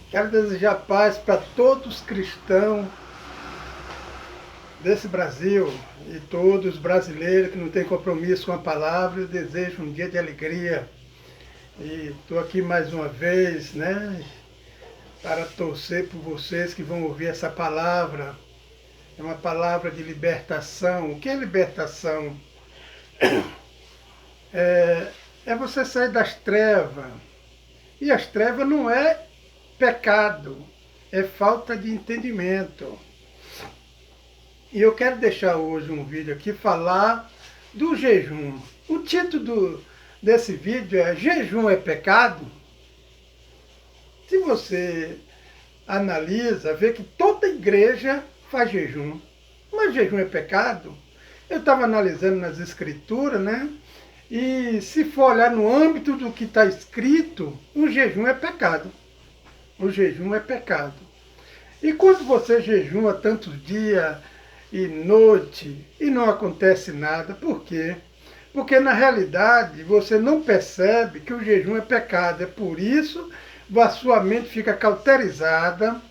Quero desejar paz para todos os cristãos desse Brasil e todos os brasileiros que não têm compromisso com a palavra. Eu desejo um dia de alegria. E estou aqui mais uma vez, né, para torcer por vocês que vão ouvir essa palavra. É uma palavra de libertação. O que é libertação? É você sair das trevas. E as trevas não é pecado, é falta de entendimento. E eu quero deixar hoje um vídeo aqui falar do jejum. O título desse vídeo é Jejum é pecado? Se você analisa, vê que toda igreja faz jejum. Mas jejum é pecado? Eu estava analisando nas escrituras, né? E se for olhar no âmbito do que está escrito, o jejum é pecado. O jejum é pecado. E quando você jejuma tantos dias e noite e não acontece nada, por quê? Porque na realidade você não percebe que o jejum é pecado. É por isso que a sua mente fica cauterizada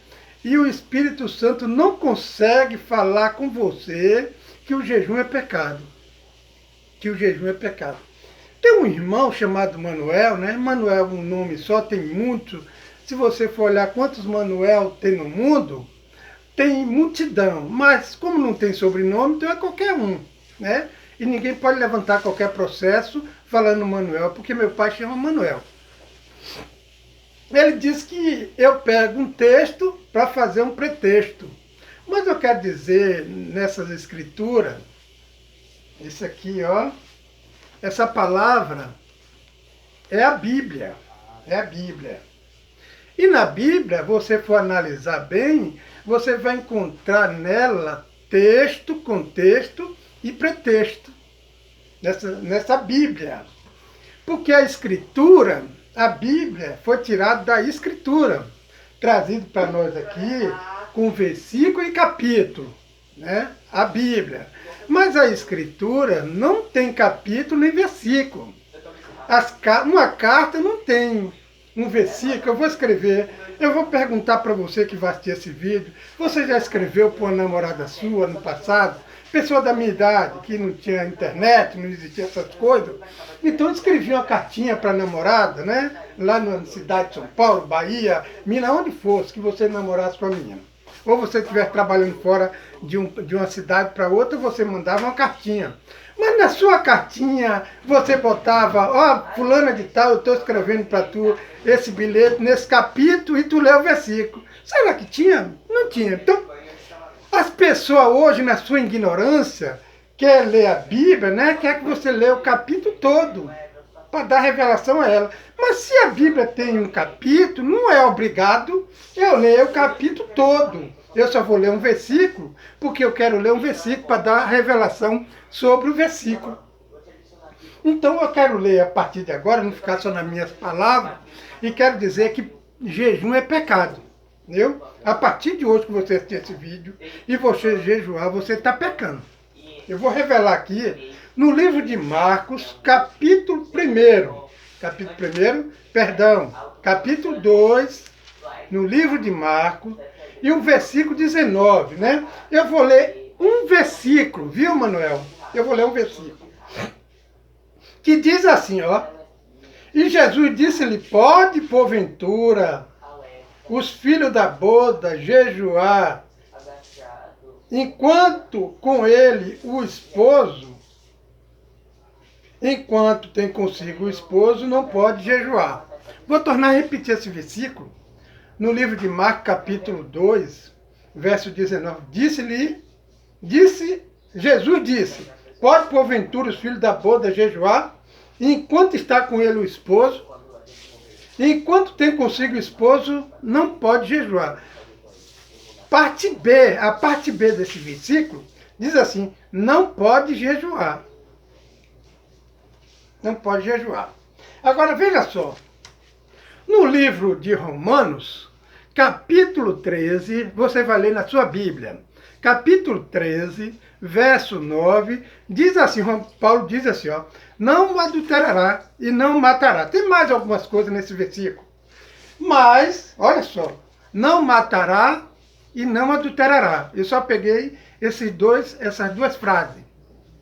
e o Espírito Santo não consegue falar com você que o jejum é pecado. Que o jejum é pecado. Tem um irmão chamado Manuel, né? Manuel, um nome só, tem muito. Se você for olhar quantos Manuel tem no mundo, tem multidão. Mas como não tem sobrenome, então é qualquer um, né? E ninguém pode levantar qualquer processo falando Manuel, porque meu pai chama Manuel. Ele diz que eu pego um texto para fazer um pretexto. Mas eu quero dizer nessas escrituras, isso aqui, ó, essa palavra é a Bíblia. É a Bíblia. E na Bíblia, você for analisar bem, você vai encontrar nela texto, contexto e pretexto. Nessa Bíblia. Porque a Escritura, a Bíblia, foi tirada da Escritura. Trazido para nós aqui com versículo e capítulo. Né? A Bíblia. Mas a Escritura não tem capítulo nem versículo. Uma carta não tem um versículo. Eu vou escrever. Eu vou perguntar para você que vai assistir esse vídeo. Você já escreveu para uma namorada sua no passado? Pessoa da minha idade, que não tinha internet, não existia essas coisas. Então eu escrevi uma cartinha para a namorada, né? Lá na cidade de São Paulo, Bahia, Minas, onde fosse que você namorasse com a menina. Ou você estiver trabalhando fora de uma cidade para outra, você mandava uma cartinha. Mas na sua cartinha você botava, ó, fulana de tal, eu estou escrevendo para tu esse bilhete nesse capítulo e tu lê o versículo. Será que tinha? Não tinha. Então, as pessoas hoje, na sua ignorância, quer ler a Bíblia, né? Quer que você leia o capítulo todo, para dar revelação a ela. Mas se a Bíblia tem um capítulo, não é obrigado eu ler o capítulo todo. Eu só vou ler um versículo, porque eu quero ler um versículo para dar revelação sobre o versículo. Então eu quero ler a partir de agora, não ficar só nas minhas palavras, e quero dizer que jejum é pecado. Entendeu? A partir de hoje que você assistir esse vídeo e você jejuar, você está pecando. Eu vou revelar aqui no livro de Marcos, capítulo 1. Capítulo 2, no livro de Marcos, e o versículo 19, né? Eu vou ler um versículo, viu, Manuel? Eu vou ler um versículo. Que diz assim, ó. E Jesus disse-lhe, pode, porventura, os filhos da boda jejuar, enquanto com ele o esposo, enquanto tem consigo o esposo, não pode jejuar. Vou tornar a repetir esse versículo. No livro de Marcos, capítulo 2, verso 19. Jesus disse, pode porventura os filhos da boda jejuar, enquanto está com ele o esposo, enquanto tem consigo o esposo, não pode jejuar. A parte B desse versículo diz assim, não pode jejuar. Não pode jejuar. Agora veja só, no livro de Romanos, capítulo 13, você vai ler na sua Bíblia, capítulo 13, verso 9, diz assim, Paulo diz assim, ó, não adulterará e não matará. Tem mais algumas coisas nesse versículo. Mas, olha só, não matará e não adulterará. Eu só peguei essas duas frases,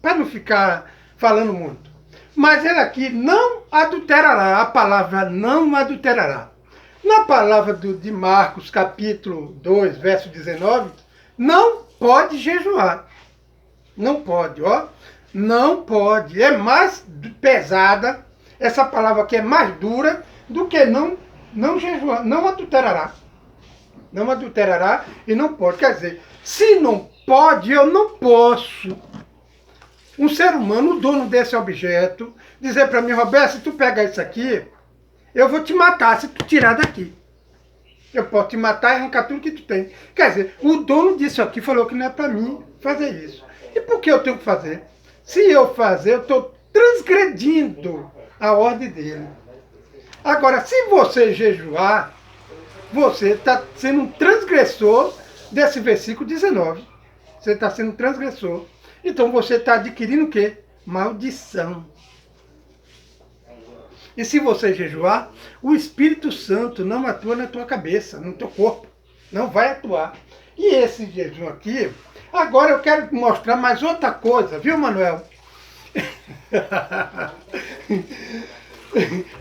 para não ficar falando muito. Mas ele aqui não adulterará, a palavra não adulterará. Na palavra de Marcos, capítulo 2, verso 19, não pode jejuar. Não pode, ó. Não pode. É mais pesada, essa palavra aqui é mais dura do que não jejuar, não adulterará. Não adulterará e não pode. Quer dizer, se não pode, eu não posso. Um ser humano, o dono desse objeto, dizer para mim, Roberto, se tu pegar isso aqui, eu vou te matar se tu tirar daqui. Eu posso te matar e arrancar tudo que tu tem. Quer dizer, o dono disso aqui falou que não é para mim fazer isso. E por que eu tenho que fazer? Se eu fazer, eu estou transgredindo a ordem dele. Agora, se você jejuar, você está sendo um transgressor desse versículo 19. Você está sendo um transgressor. Então você está adquirindo o quê? Maldição. E se você jejuar, o Espírito Santo não atua na tua cabeça, no teu corpo. Não vai atuar. E esse jejum aqui, agora eu quero mostrar mais outra coisa, viu, Manuel?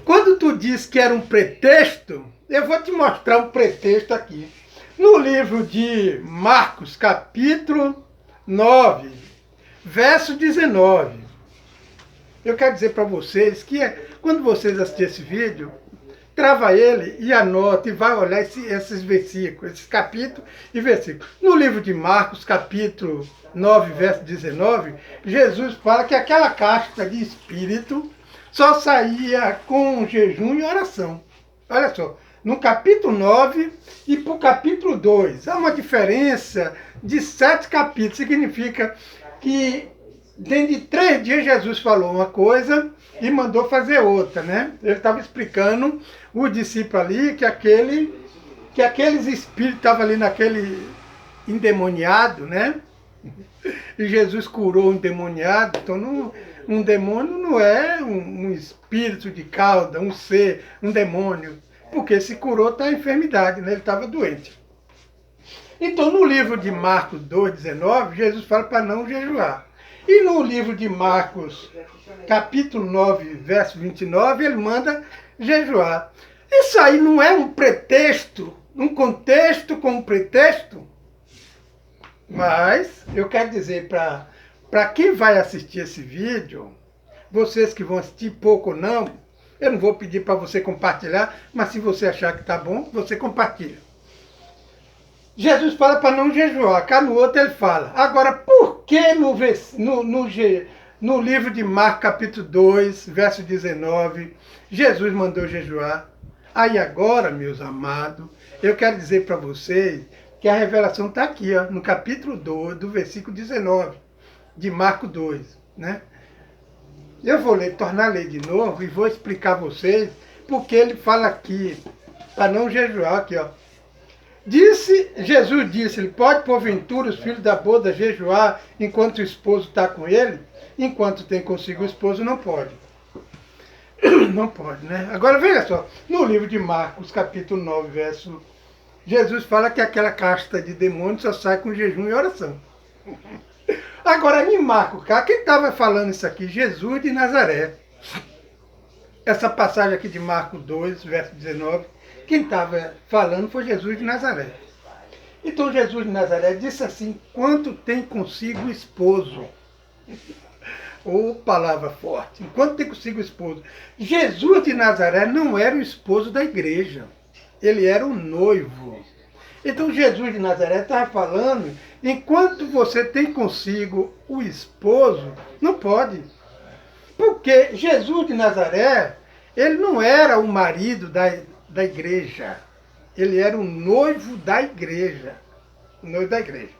Quando tu diz que era um pretexto, eu vou te mostrar um pretexto aqui. No livro de Marcos, capítulo 9, verso 19. Eu quero dizer para vocês que quando vocês assistirem esse vídeo, trava ele e anota e vai olhar esses versículos, esses capítulos e versículos. No livro de Marcos, capítulo 9, verso 19, Jesus fala que aquela casta de espírito só saía com jejum e oração. Olha só, no capítulo 9 e para o capítulo 2, há uma diferença de 7 capítulos. Significa que dentro de 3 dias Jesus falou uma coisa e mandou fazer outra, né? Ele estava explicando o discípulo ali que aqueles espíritos estavam ali naquele endemoniado, né? E Jesus curou o endemoniado. Então um demônio não é um espírito de cauda, um ser, um demônio. Porque se curou está a enfermidade, né? Ele estava doente. Então no livro de Marcos 2,19, Jesus fala para não jejuar. E no livro de Marcos, capítulo 9, verso 29, ele manda jejuar. Isso aí não é um pretexto, um contexto com um pretexto? Mas eu quero dizer para quem vai assistir esse vídeo, vocês que vão assistir pouco ou não, eu não vou pedir para você compartilhar, mas se você achar que está bom, você compartilha. Jesus fala para não jejuar, cá no outro ele fala. Agora, por que no livro de Marcos, capítulo 2, verso 19, Jesus mandou jejuar? Aí agora, meus amados, eu quero dizer para vocês que a revelação está aqui, ó, no capítulo 2, do versículo 19, de Marcos 2, né? Eu vou tornar a ler de novo e vou explicar a vocês porque ele fala aqui, para não jejuar, aqui, ó. Jesus disse, pode porventura os filhos da boda jejuar enquanto o esposo está com ele? Enquanto tem consigo o esposo, não pode. Não pode, né? Agora veja só, no livro de Marcos, capítulo 9, verso, Jesus fala que aquela casta de demônios só sai com jejum e oração. Agora, em Marcos, quem estava falando isso aqui? Jesus de Nazaré. Essa passagem aqui de Marcos 2, verso 19, quem estava falando foi Jesus de Nazaré. Então Jesus de Nazaré disse assim, quanto tem consigo o esposo. Ou palavra forte, enquanto tem consigo o esposo. Jesus de Nazaré não era o esposo da igreja, ele era o noivo. Então Jesus de Nazaré estava falando, enquanto você tem consigo o esposo, não pode. Porque Jesus de Nazaré, ele não era o marido da igreja. Ele era o noivo da igreja. O noivo da igreja.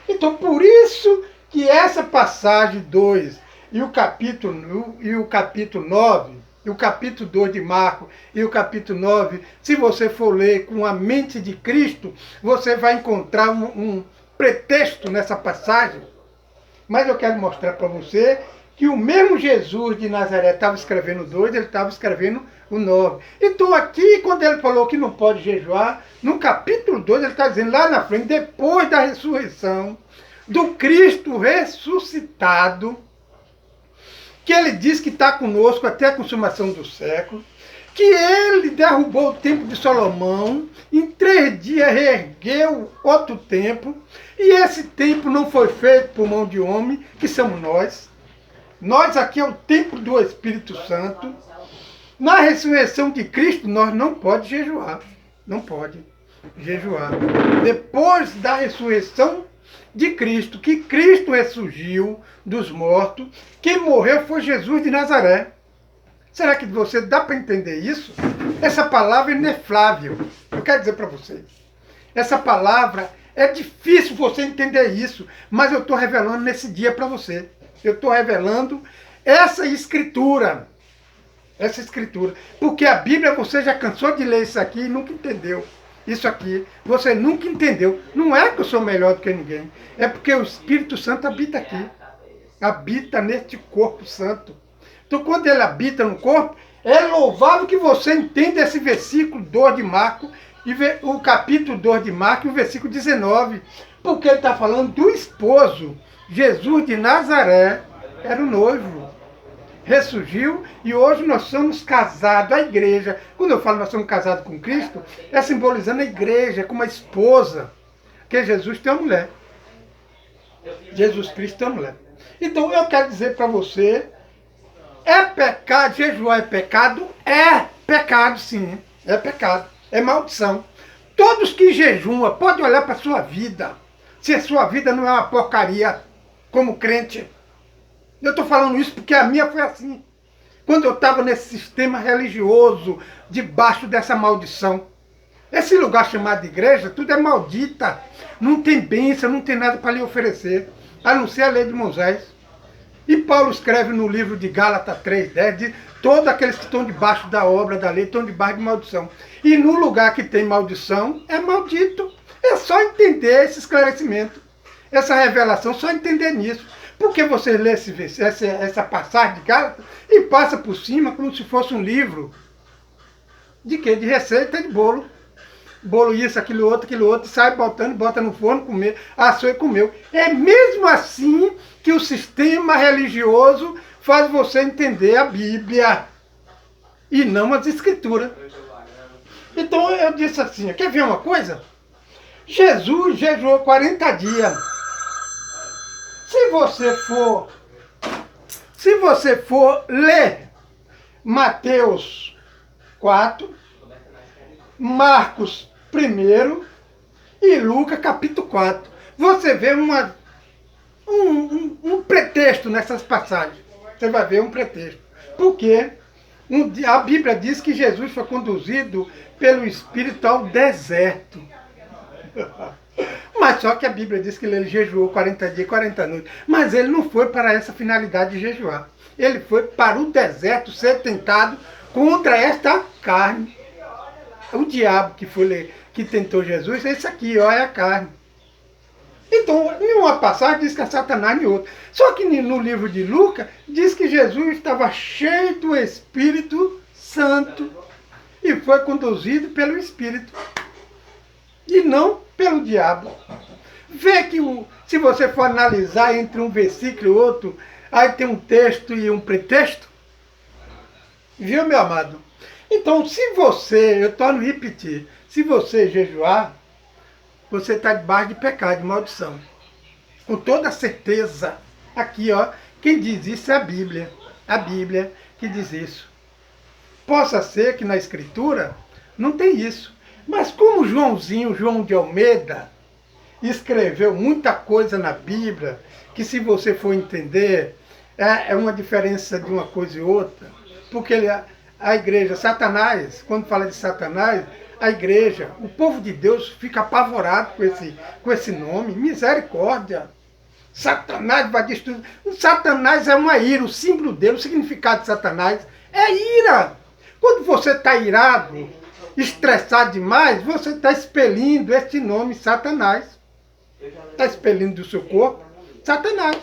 Então, por isso que essa passagem 2 e o capítulo 9, e o capítulo 2 de Marcos e o capítulo 9, se você for ler com a mente de Cristo, você vai encontrar um pretexto nessa passagem. Mas eu quero mostrar para você que o mesmo Jesus de Nazaré estava escrevendo 2, ele estava escrevendo o 9. Então aqui, quando ele falou que não pode jejuar, no capítulo 2 ele está dizendo lá na frente, depois da ressurreição do Cristo ressuscitado, que ele diz que está conosco até a consumação do século, que ele derrubou o templo de Salomão, em 3 dias reergueu outro templo, e esse templo não foi feito por mão de homem, que somos nós. Nós aqui é o templo do Espírito Santo. Na ressurreição de Cristo, nós não pode jejuar. Não pode jejuar. Depois da ressurreição de Cristo, que Cristo ressurgiu dos mortos, quem morreu foi Jesus de Nazaré. Será que você dá para entender isso? Essa palavra é ineflável. Eu quero dizer para vocês. Essa palavra é difícil você entender isso, mas eu estou revelando nesse dia para você. Eu estou revelando essa escritura. Essa escritura. Porque a Bíblia, você já cansou de ler isso aqui e nunca entendeu. Isso aqui, você nunca entendeu. Não é que eu sou melhor do que ninguém. É porque o Espírito Santo habita aqui. Habita neste corpo santo. Então, quando ele habita no corpo, é louvável que você entenda esse versículo 2 de Marcos, e o capítulo 2 de Marcos, o versículo 19. Porque ele está falando do esposo. Jesus de Nazaré era o noivo. Ressurgiu e hoje nós somos casados, a igreja. Quando eu falo nós somos casados com Cristo, é simbolizando a igreja como a esposa. Porque Jesus tem uma mulher. Jesus Cristo tem uma mulher. Então eu quero dizer para você, é pecado, jejuar é pecado? É pecado sim, é pecado, é maldição. Todos que jejuam, pode olhar para a sua vida, se a sua vida não é uma porcaria como crente. Eu estou falando isso porque a minha foi assim. Quando eu estava nesse sistema religioso, debaixo dessa maldição. Esse lugar chamado igreja, tudo é maldita. Não tem bênção, não tem nada para lhe oferecer, a não ser a lei de Moisés. E Paulo escreve no livro de Gálatas 3:10, diz, todos aqueles que estão debaixo da obra da lei estão debaixo de maldição. E no lugar que tem maldição, é maldito. É só entender esse esclarecimento, essa revelação, só entender nisso. Porque você lê essa passagem de Gálatas e passa por cima como se fosse um livro de quê? De receita de bolo. Bolo isso, aquilo outro, sai botando, bota no forno, comer, assou e comeu. É mesmo assim que o sistema religioso faz você entender a Bíblia e não as Escrituras. Então eu disse assim, quer ver uma coisa? Jesus jejuou 40 dias. Se você for ler Mateus 4, Marcos 1 e Lucas capítulo 4, você vê um pretexto nessas passagens. Você vai ver um pretexto. Porque a Bíblia diz que Jesus foi conduzido pelo Espírito ao deserto. Mas só que a Bíblia diz que ele jejuou 40 dias e 40 noites. Mas ele não foi para essa finalidade de jejuar. Ele foi para o deserto ser tentado contra esta carne. O diabo que tentou Jesus, esse aqui, ó, é a carne. Então, em uma passagem diz que é Satanás, em outra. Só que no livro de Lucas, diz que Jesus estava cheio do Espírito Santo e foi conduzido pelo Espírito. E não pelo diabo. Vê que se você for analisar entre um versículo e outro, aí tem um texto e um pretexto. Viu, meu amado? Então, se você, eu torno a repetir, se você jejuar, você está debaixo de pecado, de maldição. Com toda certeza. Aqui, ó, quem diz isso é a Bíblia. A Bíblia que diz isso. Possa ser que na Escritura não tem isso. Mas como João de Almeida, escreveu muita coisa na Bíblia, que se você for entender, é uma diferença de uma coisa e outra. Porque a igreja, Satanás, quando fala de Satanás, a igreja, o povo de Deus fica apavorado com esse nome. Misericórdia! Satanás vai destruir. O Satanás é uma ira, o símbolo dele, o significado de Satanás é ira. Quando você está irado, estressado demais, você está expelindo esse nome Satanás. Está expelindo do seu corpo Satanás.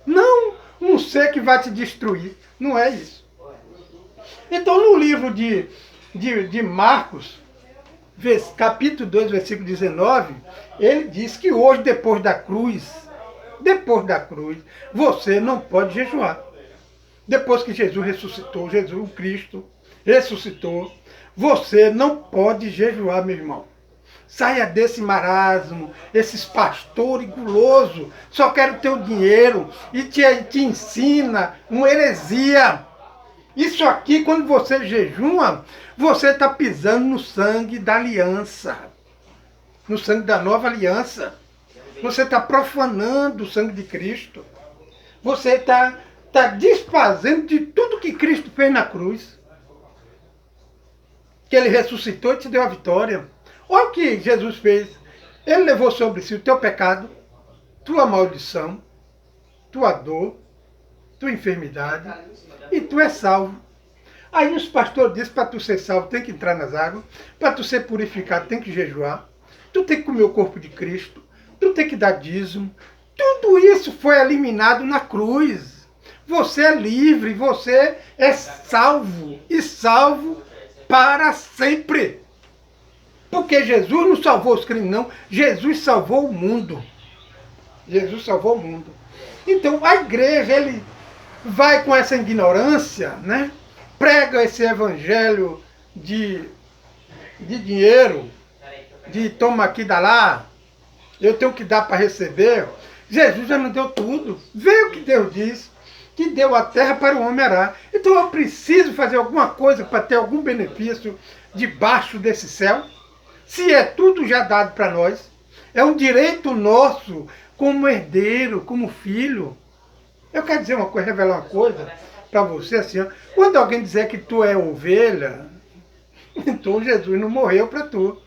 Não um ser que vai te destruir. Não é isso. Então, no livro de Marcos, capítulo 2, versículo 19, ele diz que hoje, depois da cruz, você não pode jejuar. Depois que Jesus ressuscitou, Jesus, o Cristo, ressuscitou, você não pode jejuar, meu irmão. Saia desse marasmo, esses pastores gulosos, só querem o teu dinheiro e te ensina uma heresia. Isso aqui, quando você jejua, você está pisando no sangue da aliança, no sangue da nova aliança. Você está profanando o sangue de Cristo. Você está desfazendo de tudo que Cristo fez na cruz. Que ele ressuscitou e te deu a vitória. Olha o que Jesus fez. Ele levou sobre si o teu pecado, tua maldição, tua dor, tua enfermidade, e tu é salvo. Aí os pastores dizem, para tu ser salvo tem que entrar nas águas, para tu ser purificado tem que jejuar, tu tem que comer o corpo de Cristo, tu tem que dar dízimo. Tudo isso foi eliminado na cruz. Você é livre, você é salvo, e salvo para sempre. Porque Jesus não salvou os crentes, não. Jesus salvou o mundo. Jesus salvou o mundo. Então a igreja, ele vai com essa ignorância, né? Prega esse evangelho de dinheiro, de toma aqui, dá lá, eu tenho que dar para receber. Jesus já não deu tudo. Veio o que Deus diz, que deu a terra para o homem arar. Então eu preciso fazer alguma coisa para ter algum benefício debaixo desse céu. Se é tudo já dado para nós, é um direito nosso como herdeiro, como filho. Eu quero dizer uma coisa, revelar uma coisa para você assim, ó. Quando alguém dizer que tu é ovelha, então Jesus não morreu para tu.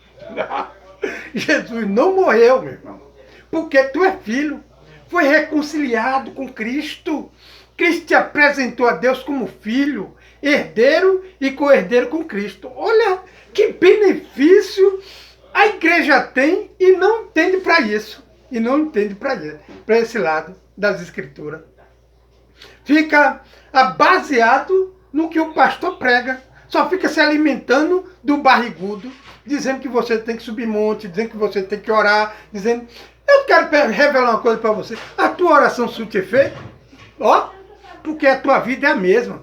Jesus não morreu, meu irmão, porque tu é filho, foi reconciliado com Cristo. Cristo te apresentou a Deus como filho, herdeiro e co-herdeiro com Cristo. Olha que benefício a igreja tem e não entende para isso. E não entende para esse lado das Escrituras. Fica baseado no que o pastor prega. Só fica se alimentando do barrigudo, dizendo que você tem que subir monte, dizendo que você tem que orar, dizendo... Eu quero revelar uma coisa para você. A tua oração surte efeito, ó, porque a tua vida é a mesma.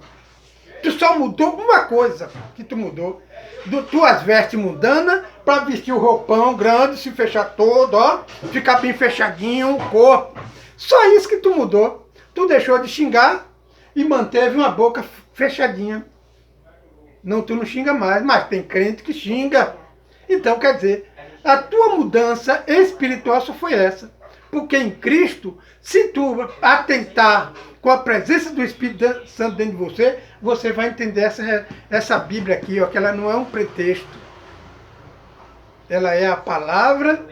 Tu só mudou uma coisa que tu mudou. Tuas vestes mundanas para vestir o roupão grande, se fechar todo, ó, ficar bem fechadinho o corpo. Só isso que tu mudou. Tu deixou de xingar e manteve uma boca fechadinha. Não, tu não xinga mais, mas tem crente que xinga. Então, quer dizer, a tua mudança espiritual só foi essa. Porque em Cristo, se tu atentar com a presença do Espírito Santo dentro de você, você vai entender essa Bíblia aqui, ó, que ela não é um pretexto. Ela é a palavra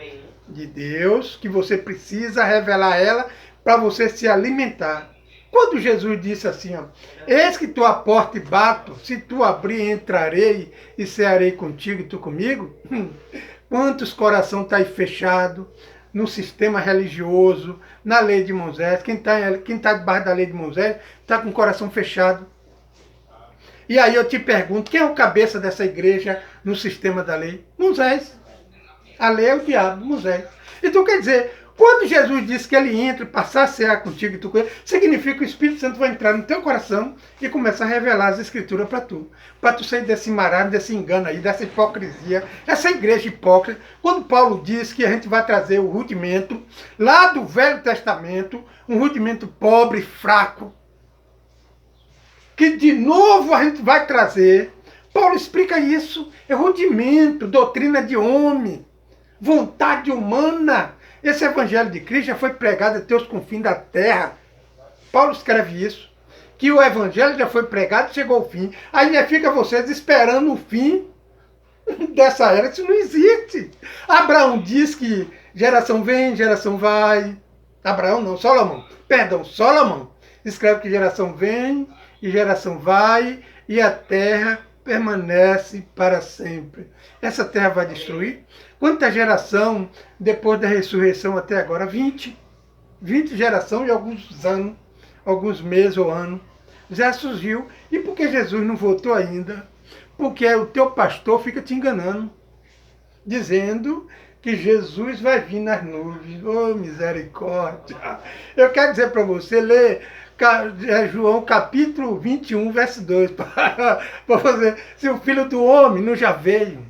de Deus, que você precisa revelar ela para você se alimentar. Quando Jesus disse assim, ó, eis que tu a porta e bato, se tu abrir, entrarei e cearei contigo e tu comigo. Quantos coração está aí fechado no sistema religioso, na lei de Moisés? Quem tá debaixo da lei de Moisés está com o coração fechado. E aí eu te pergunto, quem é o cabeça dessa igreja no sistema da lei? Moisés. A lei é o diabo, Moisés. Então quer dizer, quando Jesus disse que ele entra, passar a cear contigo e tu com ele, significa que o Espírito Santo vai entrar no teu coração e começar a revelar as Escrituras para tu sair desse marasmo, desse engano aí, dessa hipocrisia, essa igreja hipócrita. Quando Paulo diz que a gente vai trazer o rudimento lá do Velho Testamento, um rudimento pobre, fraco, que de novo a gente vai trazer. Paulo explica isso, é rudimento, doutrina de homem, vontade humana. Esse evangelho de Cristo já foi pregado até os confins da terra. Paulo escreve isso, que o evangelho já foi pregado e chegou ao fim. Ainda fica vocês esperando o fim dessa era. Isso não existe. Abraão diz que geração vem, geração vai. Abraão não, Salomão. Perdão, Salomão escreve que geração vem e geração vai e a terra permanece para sempre. Essa terra vai destruir? Quanta geração depois da ressurreição até agora? 20 gerações e alguns anos. alguns meses ou anos, já surgiu. E por que Jesus não voltou ainda? Porque o teu pastor fica te enganando, dizendo que Jesus vai vir nas nuvens. Oh, misericórdia! Eu quero dizer para você, ler João capítulo 21, verso 2, para você, se o Filho do Homem não já veio.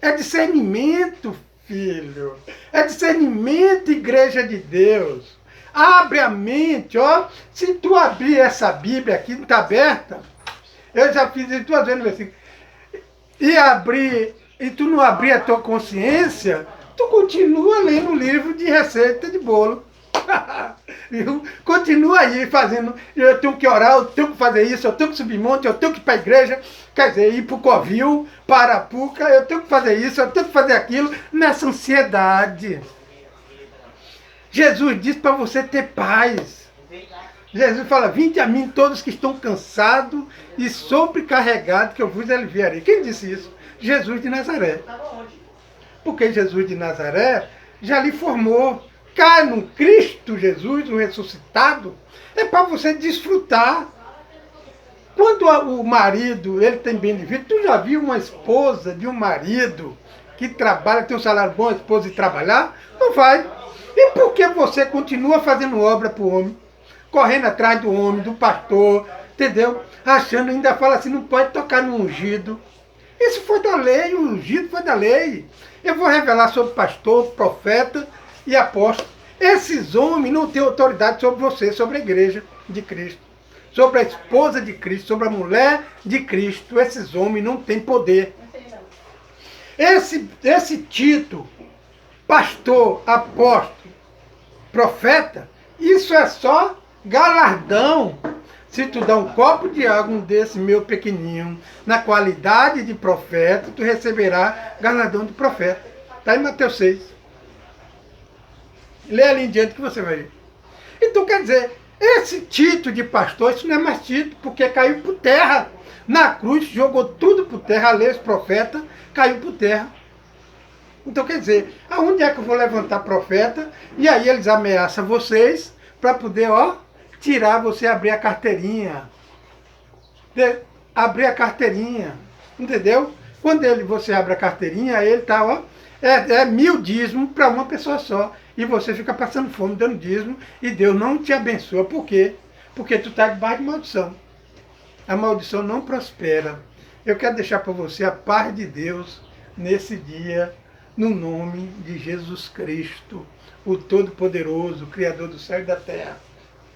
É discernimento, filho. É discernimento, igreja de Deus. Abre a mente, ó. Se tu abrir essa Bíblia aqui, não está aberta. Eu já fiz isso 2 vezes no versículo. E tu não abrir a tua consciência, tu continua lendo o livro de receita de bolo. Viu? Continua aí fazendo, eu tenho que orar, eu tenho que fazer isso, eu tenho que subir monte, eu tenho que ir para a igreja, quer dizer, ir para o Covil, para a Puca, eu tenho que fazer isso, eu tenho que fazer aquilo, nessa ansiedade. Jesus disse para você ter paz. Jesus fala, vinde a mim todos que estão cansados e sobrecarregados, que eu vos aliviarei. Quem disse isso? Jesus de Nazaré. Porque Jesus de Nazaré já lhe formou. Cai no Cristo Jesus, o ressuscitado, é para você desfrutar. Quando o marido, ele tem bem de vida, tu já viu uma esposa de um marido que trabalha, tem um salário bom, a esposa de trabalhar? Não vai. E por que você continua fazendo obra para o homem? Correndo atrás do homem, do pastor, entendeu? Achando, ainda fala assim, não pode tocar no ungido. Isso foi da lei, o ungido foi da lei. Eu vou revelar sobre pastor, profeta e apóstolo. Esses homens não têm autoridade sobre você, sobre a igreja de Cristo, sobre a esposa de Cristo, sobre a mulher de Cristo. Esses homens não têm poder. Esse título, pastor, apóstolo, profeta, isso é só galardão. Se tu dá um copo de água, um desse meu pequenininho, na qualidade de profeta, tu receberá galardão de profeta. Está em Mateus 6. Lê ali em diante que você vai ver. Então, quer dizer, esse título de pastor, isso não é mais título, porque caiu por terra. Na cruz, jogou tudo por terra, a lei, os profetas, caiu por terra. Então, quer dizer, aonde é que eu vou levantar profeta? E aí eles ameaçam vocês para poder, ó, tirar você, abrir a carteirinha. Abrir a carteirinha, entendeu? Quando você abre a carteirinha, ele tá, ó, é 1000 dízimos para uma pessoa só. E você fica passando fome, dando dízimo, e Deus não te abençoa. Por quê? Porque tu está debaixo de maldição. A maldição não prospera. Eu quero deixar para você a paz de Deus nesse dia, no nome de Jesus Cristo, o Todo-Poderoso, Criador do céu e da terra.